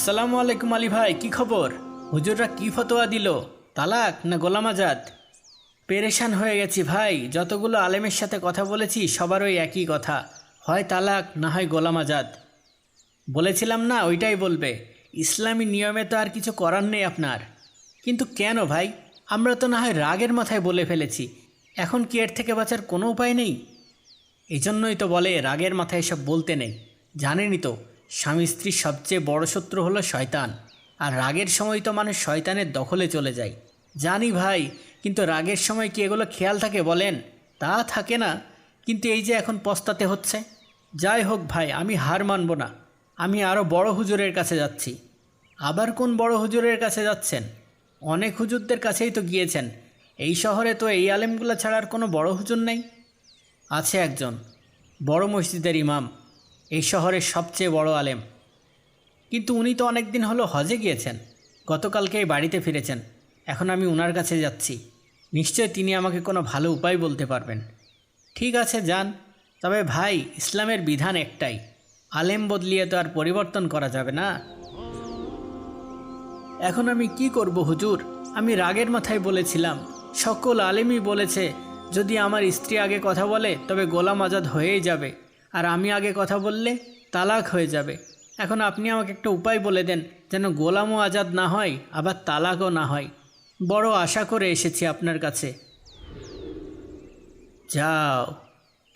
আসসালামু আলাইকুম আলী ভাই, কি খবর? হুজুররা কি ফতোয়া দিল? তালাক না গোলাম আজাদ? পেরেশান হয়ে গেছি ভাই, যতগুলো আলেমের সাথে কথা বলেছি সবার ওই একই কথা, হয় তালাক না হয় গোলাম আজাদ। বলেছিলাম না ওইটাই বলবে, ইসলামী নিয়মে তো আর কিছু করার নেই আপনার। কিন্তু কেন ভাই, আমরা তো না হয় রাগের মাথায় বলে ফেলেছি, এখন কি এর থেকে বাঁচার কোনো উপায় নেই? এই জন্যই তো বলে রাগের মাথায় এসব বলতে নেই। জানেনই তো, স্বামী স্ত্রীর সবচেয়ে বড় শত্রু হলো শয়তান, আর রাগের সময় তো মানুষ শয়তানের দখলে চলে যায়। জানি ভাই, কিন্তু রাগের সময় কি এগুলো খেয়াল থাকে বলেন? তা থাকে না, কিন্তু এই যে এখন পস্তাতে হচ্ছে। যাই হোক ভাই, আমি হার মানব না, আমি আরও বড় হুজুরের কাছে যাচ্ছি। আবার কোন বড় হুজুরের কাছে যাচ্ছেন? অনেক হুজুরদের কাছেই তো গিয়েছেন, এই শহরে তো এই আলেমগুলো ছাড়ার কোনো বড় হুজুর নেই। আছে একজন, বড় মসজিদের ইমাম, এই শহরের সবচেয়ে বড় আলেম, কিন্তু উনি তো অনেক দিন হলো হজে গিয়েছেন, গতকালকেই বাড়িতে ফিরেছেন। এখন আমি ওনার কাছে যাচ্ছি, নিশ্চয় তিনি আমাকে কোনো ভালো উপায় বলতে পারবেন। ঠিক আছে যান, তবে ভাই ইসলামের বিধান একটাই, আলেম বদলিয়ে তো আর পরিবর্তন করা যাবে না। এখন আমি কি করব হুজুর? আমি রাগের মাথায় বলেছিলাম, সকল আলেমই বলেছে যদি আমার স্ত্রী আগে কথা বলে তবে গোলাম আজাদ হয়েই যাবে, আর আমি আগে কথা বললে তালাক হয়ে যাবে। এখন আপনি আমাকে একটা উপায় বলে দেন, যেন গোলামও আজাদ না হয় আবার তালাকও না হয়। বড় আশা করে এসেছি আপনার কাছে। যাও,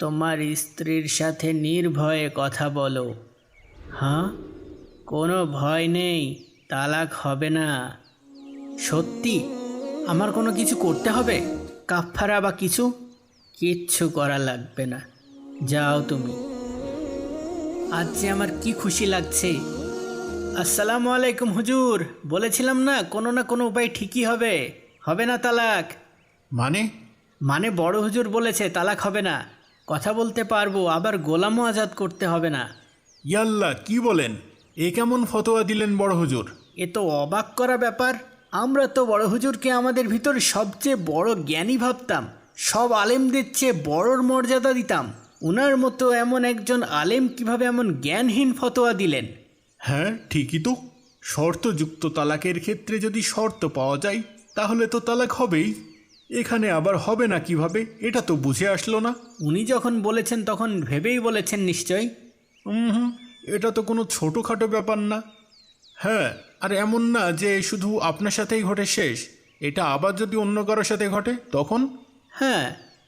তোমার স্ত্রীর সাথে নির্ভয়ে কথা বলো। হ্যাঁ, কোনো ভয় নেই, তালাক হবে না। সত্যি? আমার কোনো কিছু করতে হবে, কাফফারা বা কিছু? কিচ্ছু করা লাগবে না, যাও তুমি। আজ যে আমার কি খুশি লাগছে। আসসালামু আলাইকুম হুজুর, বলেছিলাম না কোনো উপায় ঠিকই হবে, হবে না তালাক। মানে? মানে বড় হুজুর বলেছে তালাক হবে না, কথা বলতে পারবো, আবার গোলামও আজাদ করতে হবে না। ইয়াল্লা, কি বলেন? এ কেমন ফতোয়া দিলেন বড় হুজুর? এ তো অবাক করা ব্যাপার। আমরা তো বড় হুজুরকে আমাদের ভিতর সবচেয়ে বড় জ্ঞানী ভাবতাম, সব আলেমদের চেয়ে বড়র মর্যাদা দিতাম। উনার মতো এমন একজন আলেম কিভাবে এমন জ্ঞানহীন ফতোয়া দিলেন? হ্যাঁ, ঠিকই তো। শর্তযুক্ত তালাকের ক্ষেত্রে যদি শর্ত পাওয়া যায় তাহলে তো তালাক হবেই। এখানে আবার হবে না কিভাবে, এটা তো বুঝে আসলো না। উনি যখন বলেছেন তখন ভেবেই বলেছেন নিশ্চয়। হুম, এটা তো কোনো ছোটোখাটো ব্যাপার না। হ্যাঁ, আর এমন না যে শুধু আপনার সাথেই ঘটে শেষ, এটা আবার যদি অন্য কারোর সাথে ঘটে তখন? হ্যাঁ,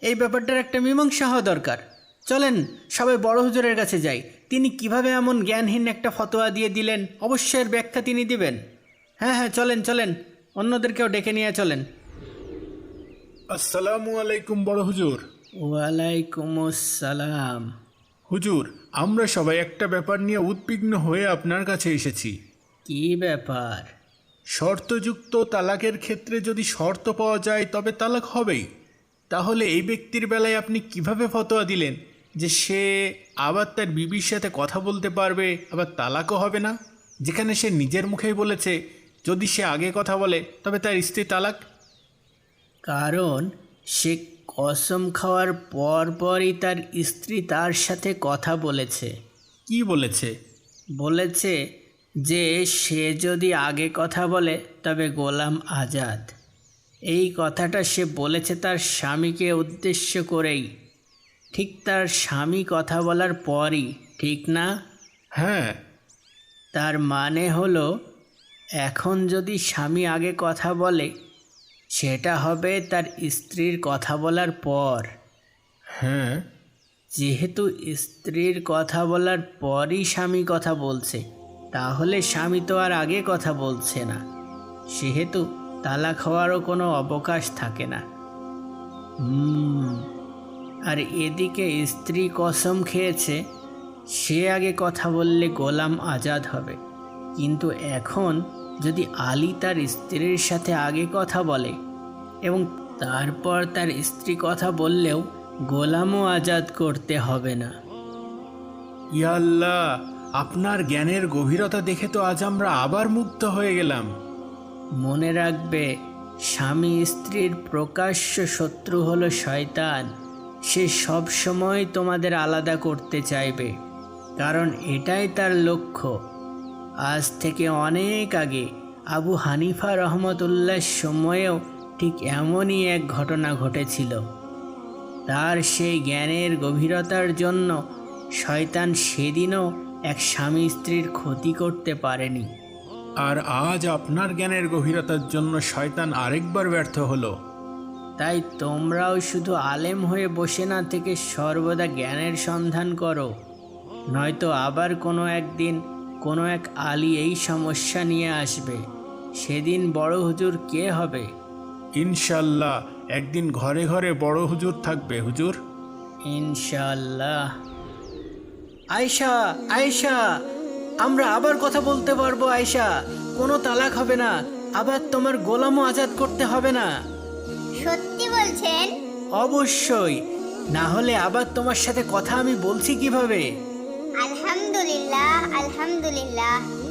এই ব্যাপারটার একটা মীমাংসা হওয়া দরকার। চলেন সবাই বড় হুজুরের কাছে যাই, তিনি কিভাবে এমন জ্ঞানহীন একটা ফতোয়া দিয়ে দিলেন অবশ্যই এর ব্যাখ্যা তিনি দিবেন। হ্যাঁ হ্যাঁ, চলেন চলেন, অন্যদেরকেও ডেকে নিয়ে চলেন। আসসালামু আলাইকুম বড় হুজুর। ওয়ালাইকুম আসসালাম। হুজুর, আমরা সবাই একটা ব্যাপার নিয়ে উদ্বিগ্ন হয়ে আপনার কাছে এসেছি। কি ব্যাপার? শর্তযুক্ত তালাকের ক্ষেত্রে যদি শর্ত পাওয়া যায় তবে তালাক হবেই, তাহলে এই ব্যক্তির বেলায় আপনি কিভাবে ফতোয়া দিলেন যে সে আবার তার বিবির সাথে কথা বলতে পারবে, আবার তালাকও হবে না, যেখানে সে নিজের মুখেই বলেছে যদি সে আগে কথা বলে তবে তার স্ত্রী তালাক? কারণ সে কসম খাওয়ার পরই তার স্ত্রী তার সাথে কথা বলেছে। কি বলেছে? বলেছে যে সে যদি আগে কথা বলে তবে গোলাম আজাদ। এই কথাটা সে বলেছে তার স্বামীকে উদ্দেশ্য করেই, ঠিক তার স্বামী কথা বলার পরই, ঠিক না? হ্যাঁ। তার মানে হলো এখন যদি স্বামী আগে কথা বলে সেটা হবে তার স্ত্রীর কথা বলার পর। হ্যাঁ। যেহেতু স্ত্রীর কথা বলার পরই স্বামী কথা বলছে, তাহলে স্বামী তো আর আগে কথা বলছে না, সেহেতু তালাক হওয়ারও কোনো অবকাশ থাকে না। আর এদিকে স্ত্রী কসম খেয়েছে সে আগে কথা বললে গোলাম আজাদ হবে, কিন্তু এখন যদি আলী তার স্ত্রীর সাথে আগে কথা বলে এবং তারপর তার স্ত্রী কথা বললেও গোলামও আজাদ করতে হবে না। ইয়াল্লাহ, আপনার জ্ঞানের গভীরতা দেখে তো আজ আমরা আবার মুগ্ধ হয়ে গেলাম। মনে রাখবে, স্বামী স্ত্রীর প্রকাশ্য শত্রু হলো শয়তান। সে সব সময় তোমাদের আলাদা করতে চাইবে, কারণ এটাই তার লক্ষ্য। আজ থেকে অনেক আগে আবু হানিফা রহমতুল্লাহর সময়েও ঠিক এমনই এক ঘটনা ঘটেছিল। তার সেই জ্ঞানের গভীরতার জন্য শয়তান সেদিনও এক স্বামী স্ত্রীর ক্ষতি করতে পারেনি। আর আজ আপনার জ্ঞানের গভীরতার জন্য শয়তান আরেকবার ব্যর্থ হলো। তাই তোমরাও শুধু আলেম হয়ে বসে না থেকে সর্বদা জ্ঞানের সন্ধান করো, নয়তো আবার কোনো একদিন কোনো এক আলী এই সমস্যা নিয়ে আসবে। সেদিন বড় হুজুর কে হবে? ইনশাল্লাহ একদিন ঘরে ঘরে বড় হুজুর থাকবে হুজুর। ইনশাআল্লাহ। আয়শা, আয়শা, আমরা আবার কথা বলতে পারবো আয়শা। কোনো তালাক হবে না, আবার তোমার গোলামও আজাদ করতে হবে না। সত্যি বলছেন? অবশ্যই, না হলে আবার তোমার সাথে কথা আমি বলছি কিভাবে? আলহামদুলিল্লাহ, আলহামদুলিল্লাহ।